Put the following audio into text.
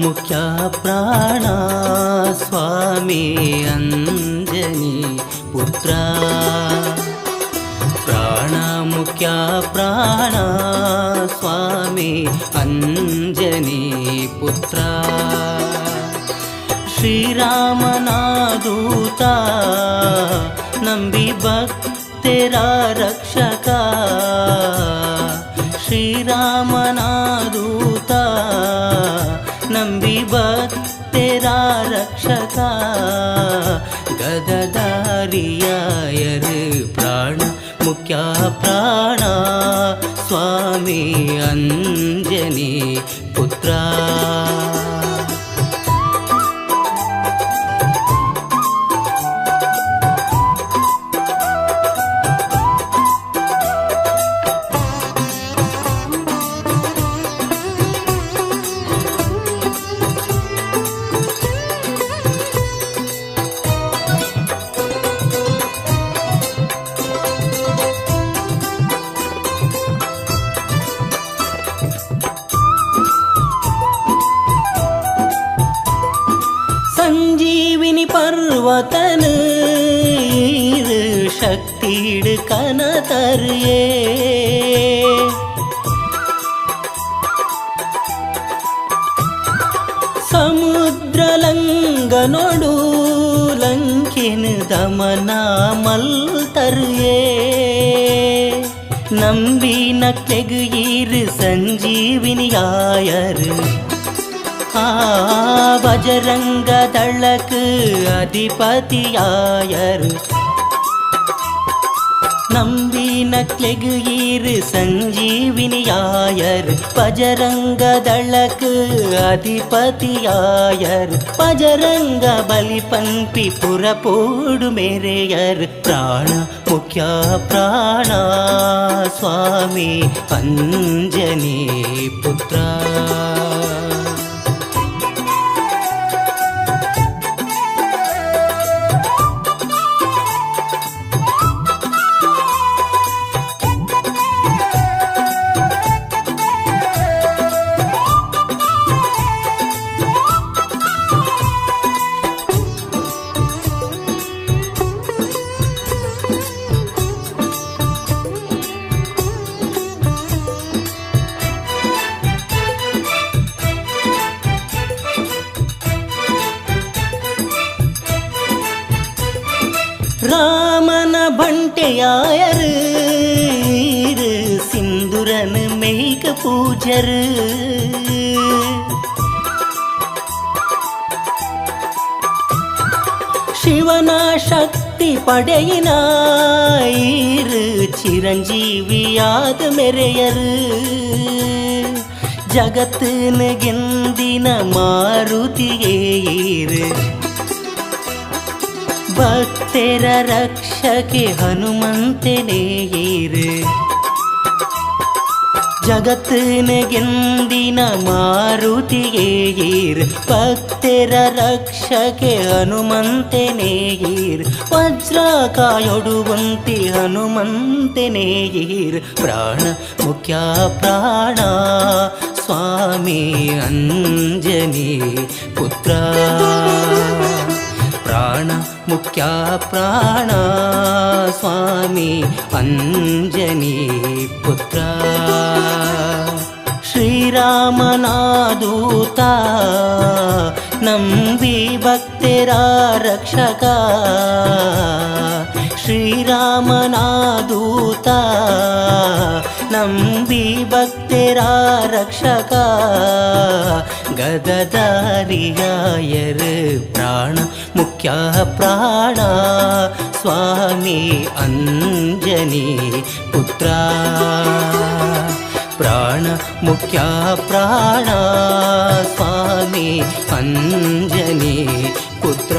ಮುಖ್ಯ ಪ್ರಾಣ ಸ್ವಾಮಿ ಅಂಜನಿ ಪುತ್ರ ಪ್ರಾಣ ಮುಖ್ಯ ಪ್ರಾಣ ಸ್ವಾಮಿ ಅಂಜನಿ ಪುತ್ರ ಶ್ರೀರಾಮನ ದೂತ ನಂಬಿ ಭಕ್ತರ ರಕ್ಷಕ ಶ್ರೀರಾಮನ ದೂತ ನಂಬಿ ಭಕ್ತರ ರಕ್ಷಕ ಗದಧಾರಿಯಾಯರು ಪ್ರಾಣ ಮುಖ್ಯ ಪ್ರಾಣ ಸ್ವಾಮಿ ಅಂಜನಿ ಪುತ್ರ संजीविनी पर्वतन शक्तिड कनतरिये समुद्र लंगनोडु लंकिन दमना मल्तरिये नंबी नक्लेगीर संजीविनी आयर बजरंग दलक अधिपतियायर नंबी नक्लेगीर संजीविनियायर बजरंग दलक अधिपतियायर बजरंग बलि पंपि पुरपोडु मेरेयर प्राण मुख्य प्राण स्वामी अंजनी पुत्र रामन भंटेयायर सिंदूरन मेक पूजर शिवना शक्ति पಡೆಯಿನಾಯಿರ್ ಚಿರಂಜೀವಿಯಾದ ಮೆರೆಯರ್ ಜಗತ್ತಿನ ಗೆಂದಿನ ಮಾರುತಿಯೇರ್ भक्तेर रक्षके हनुमंतनेयीर जगत्न गेंदिन मारुतियेयीर भक्तेर रक्षके हनुमंतनेयीर वज्रकायोडुवंति हनुमंतनेयीर प्राण मुख्य प्राण स्वामी अंजनी पुत्र प्राण मुख्य प्राण स्वामी अंजनी पुत्र श्रीरामना दूत नंबी भक्तेर रक्षक श्रीरामना दूत नंबी भक्तेर रक्षक गदधारियायर प्राण मुख्य प्राण स्वामी अंजनी पुत्र प्राण मुख्य प्राण स्वामी अंजनी पुत्र।